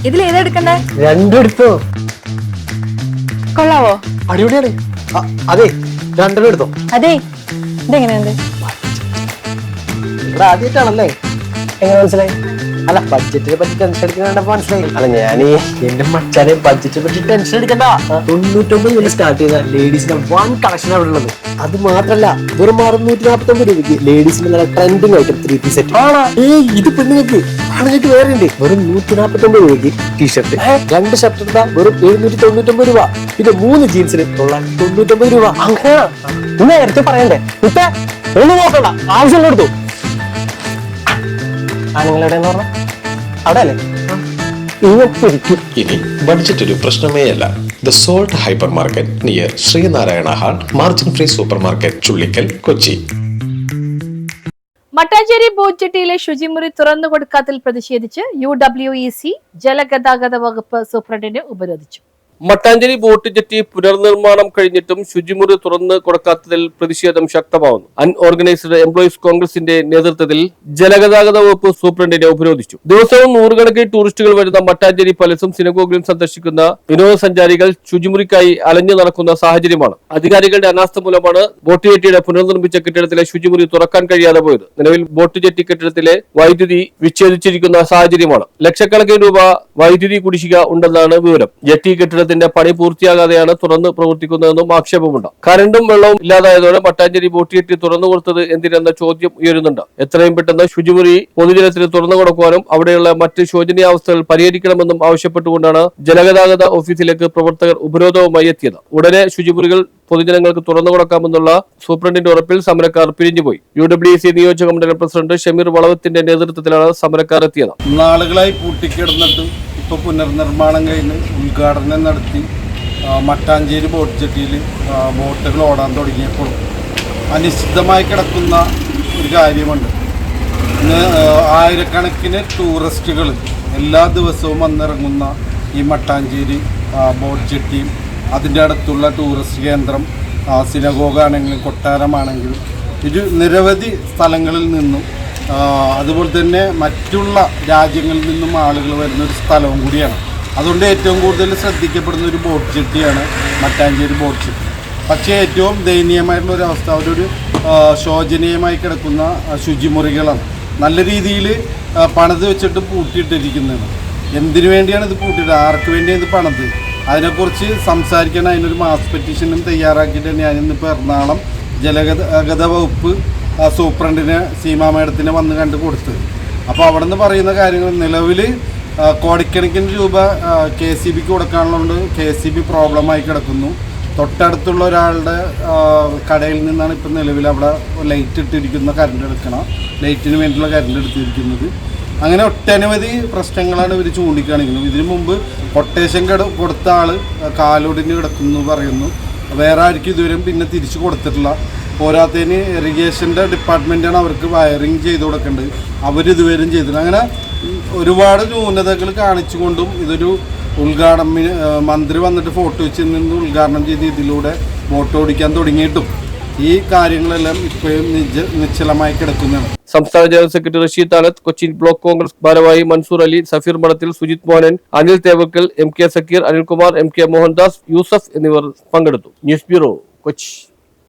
ഇതിൽ ഏതാ എടുക്കണ്ടേ? രണ്ടും എടുത്തോ. കൊള്ളാവോ? അടിപൊളിയാണ്. അതെ, രണ്ടെണ്ണം എടുത്തോ. അതെ, ഇതെങ്ങനെയുണ്ട്? ഇവിടെ ആദ്യമായിട്ടാണല്ലേ? എങ്ങനെ മനസ്സിലായി? അല്ല, ബഡ്ജറ്റിനെ പറ്റി ടെൻഷൻ എടുക്കണ്ടപ്പോ മനസ്സിലായി. അല്ല, ഞാൻ എന്റെ മച്ചാനെ ബഡ്ജറ്റിനെ പറ്റി ടെൻഷൻ എടുക്കണ്ട. 99 മുതൽ സ്റ്റാർട്ട് ചെയ്ത ലേഡീസിന്റെ വൺ കളക്ഷൻ അവിടെ ഉള്ളത്. അത് മാത്രല്ല, വെറും 649 രൂപയ്ക്ക് ലേഡീസിന്റെ നല്ല ട്രെൻഡിങ് ആയിട്ട് 3 പീസ് സെറ്റ്. ഇത് പെണ്ണുങ്ങൾക്ക് ആണുങ്ങൾക്ക് വേറെ ഉണ്ട്. വെറും 149 രൂപയ്ക്ക് ടീഷർട്ട്, 2 ഷർട്ട് എടുത്താ വെറും 799 രൂപ. പിന്നെ 3 ജീൻസിന് 999 രൂപ. അങ്ങനെ നേരത്തെ പറയണ്ടേ? ഇപ്പൊ ഒന്നും നോക്കണ്ട, ആവശ്യമുള്ള എടുത്തു. ആണുങ്ങളെവിടെയെന്ന് പറഞ്ഞ അവിടെ അല്ലേ? ഇനി ബഡ്ജറ്റ് ഒരു പ്രശ്നമേ അല്ല. The salt hypermarket near Sreenarayana hall, margin free supermarket, Chullikkal, Kochi. Mattancherry boat ജെട്ടിയിലെ ശുചിമുറി തുറന്നു കൊടുക്കാത്തതിൽ പ്രതിഷേധിച്ച് UWEC ജലഗതാഗത വകുപ്പ് സൂപ്രണ്ടിനെ ഉപരോധിച്ചു. മട്ടാഞ്ചേരി ബോട്ട് ജെട്ടി പുനർനിർമ്മാണം കഴിഞ്ഞിട്ടും ശുചിമുറി തുറന്ന് കൊടുക്കാത്തതിൽ പ്രതിഷേധം ശക്തമാവുന്നു. അൺഓർഗനൈസ്ഡ് എംപ്ലോയീസ് കോൺഗ്രസിന്റെ നേതൃത്വത്തിൽ ജലഗതാഗത വകുപ്പ് സൂപ്രണ്ടിനെ ഉപരോധിച്ചു. ദിവസവും നൂറുകണക്കിന് ടൂറിസ്റ്റുകൾ വരുന്ന മട്ടാഞ്ചേരി പാലസും സിനഗോഗിലും സന്ദർശിക്കുന്ന വിനോദസഞ്ചാരികൾ ശുചിമുറിക്കായി അലഞ്ഞു നടക്കുന്ന സാഹചര്യമാണ്. അധികാരികളുടെ അനാസ്ഥ മൂലമാണ് ബോട്ട് ജെട്ടിയുടെ പുനർനിർമ്മിച്ച കെട്ടിടത്തിലെ ശുചിമുറി തുറക്കാൻ കഴിയാതെ പോയത്. നിലവിൽ ബോട്ട് ജെട്ടി കെട്ടിടത്തിലെ വൈദ്യുതി വിച്ഛേദിച്ചിരിക്കുന്ന സാഹചര്യമാണ്. ലക്ഷക്കണക്കിന് രൂപ വൈദ്യുതി കുടിശ്ശിക ഉണ്ടെന്നാണ് വിവരം. ജെട്ടി കെട്ടിട പണി പൂർത്തിയാകാതെയാണ് തുറന്ന് പ്രവർത്തിക്കുന്നതെന്നും ആക്ഷേപമുണ്ട്. കറണ്ടും വെള്ളവും ഇല്ലാതായതോടെ മട്ടാഞ്ചേരി ബോട്ട് ജെട്ടി തുറന്നു കൊടുത്തത് എന്തിനെന്ന ചോദ്യം ഉയരുന്നുണ്ട്. എത്രയും പെട്ടെന്ന് ശുചിമുറി പൊതുജനത്തിന് തുറന്നു കൊടുക്കുവാനും അവിടെയുള്ള മറ്റ് ശോചനീയാവസ്ഥകൾ പരിഹരിക്കണമെന്നും ആവശ്യപ്പെട്ടുകൊണ്ടാണ് ജലഗതാഗത ഓഫീസിലേക്ക് പ്രവർത്തകർ ഉപരോധവുമായി എത്തിയത്. ഉടനെ ശുചിമുറികൾ പൊതുജനങ്ങൾക്ക് തുറന്നു കൊടുക്കാമെന്നുള്ള സൂപ്രണ്ടിന്റെ ഉറപ്പിൽ സമരക്കാർ പിരിഞ്ഞുപോയി. UWEC നിയോജക മണ്ഡലം പ്രസിഡന്റ് ഷമീർ വളവത്തിന്റെ നേതൃത്വത്തിലാണ് സമരക്കാർ എത്തിയത്. നാളുകളായി പൂട്ടിക്കിടന്നിട്ട് ഇപ്പോൾ പുനർനിർമ്മാണം കഴിഞ്ഞ് ഉദ്ഘാടനം നടത്തി മട്ടാഞ്ചേരി ബോട്ട് ജെട്ടിയിൽ ബോട്ടുകൾ ഓടാൻ തുടങ്ങിയപ്പോൾ അനിശ്ചിതമായി കിടക്കുന്ന ഒരു കാര്യമുണ്ട്. ഇന്ന് ആയിരക്കണക്കിന് ടൂറിസ്റ്റുകൾ എല്ലാ ദിവസവും വന്നിറങ്ങുന്ന ഈ മട്ടാഞ്ചേരി ബോട്ട് ജെട്ടിയും അതിൻ്റെ അടുത്തുള്ള ടൂറിസ്റ്റ് കേന്ദ്രം സിനഗോഗാണെങ്കിലും കൊട്ടാരമാണെങ്കിലും ഇത് നിരവധി സ്ഥലങ്ങളിൽ നിന്നും അതുപോലെ തന്നെ മറ്റുള്ള രാജ്യങ്ങളിൽ നിന്നും ആളുകൾ വരുന്ന ഒരു സ്ഥലവും കൂടിയാണ്. അതുകൊണ്ട് ഏറ്റവും കൂടുതൽ ശ്രദ്ധിക്കപ്പെടുന്ന ഒരു ബോട്ട് ജെട്ടിയാണ് മട്ടാഞ്ചേരി ബോട്ട് ജെട്ടി. പക്ഷേ ഏറ്റവും ദയനീയമായിട്ടുള്ള ഒരു അവസ്ഥ, അവരൊരു ശോചനീയമായി കിടക്കുന്ന ശുചിമുറികളാണ്. നല്ല രീതിയിൽ പണിത് വെച്ചിട്ട് പൂട്ടിയിട്ടിരിക്കുന്നതാണ്. എന്തിനു വേണ്ടിയാണ് ഇത് പൂട്ടിയിട്ട്, ആർക്ക് വേണ്ടിയാണ് ഇത് പണിത്, അതിനെക്കുറിച്ച് സംസാരിക്കാൻ അതിനൊരു മാസ് പെറ്റീഷനും തയ്യാറാക്കിയിട്ട് ഞാനിന്നിപ്പോൾ എറണാകുളം ജലഗതാഗത വകുപ്പ് സൂപ്രണ്ടിനെ സീമാ മേഡത്തിനെ വന്ന് കണ്ട് കൊടുത്തത്. അപ്പോൾ അവിടെ നിന്ന് പറയുന്ന കാര്യങ്ങൾ നിലവിൽ കോടിക്കണക്കിന് രൂപ KCBക്ക് കൊടുക്കാനുള്ളതുകൊണ്ട് KCB പ്രോബ്ലമായി കിടക്കുന്നു. തൊട്ടടുത്തുള്ള ഒരാളുടെ കടയിൽ നിന്നാണ് ഇപ്പം നിലവിൽ അവിടെ ലൈറ്റ് ഇട്ടിരിക്കുന്ന കറണ്ട് എടുക്കണം, ലൈറ്റിന് വേണ്ടിയുള്ള കറണ്ട് എടുത്തിരിക്കുന്നത്. അങ്ങനെ ഒട്ടനവധി പ്രശ്നങ്ങളാണ് ഇവർ ചൂണ്ടിക്കാണിക്കുന്നത്. ഇതിനു മുമ്പ് കൊട്ടേഷൻ കൊടുത്ത ആൾ കാലൊടിഞ്ഞ് കിടക്കുന്നു പറയുന്നു. വേറെ ആർക്കും ഇതുവരെയും പിന്നെ തിരിച്ചു കൊടുത്തിട്ടില്ല. പോരാത്തതിന് ഇറിഗേഷൻ്റെ ഡിപ്പാർട്ട്മെൻറ്റാണ് അവർക്ക് വയറിങ് ചെയ്ത് കൊടുക്കേണ്ടത്, അവരിതുവരെയും ചെയ്തില്ല. അങ്ങനെ ഒരുപാട് ന്യൂനതകൾ കാണിച്ചുകൊണ്ടും ഇതൊരു മന്ത്രി വന്നിട്ട് ഫോട്ടോ വെച്ച് നിന്ന് ഉദ്ഘാടനം ചെയ്ത് ഇതിലൂടെ ബോട്ട് ഓടിക്കാൻ തുടങ്ങിയിട്ടും ഈ കാര്യങ്ങളെല്ലാം ഇപ്പോഴും നിശ്ചലമായി കിടക്കുന്നതാണ്. സംസ്ഥാന general secretary Rasheed Thalath, Kochi block Congress ഭാരവാഹി മൻസൂർ അലി, സഫീർ മഠത്തിൽ, സുജിത് മോഹനൻ, അനിൽ തേവക്കൽ, MK സക്കീർ, അനിൽകുമാർ, MK മോഹൻദാസ്, യൂസഫ് എന്നിവർ പങ്കെടുത്തു. News bureau, Kochi.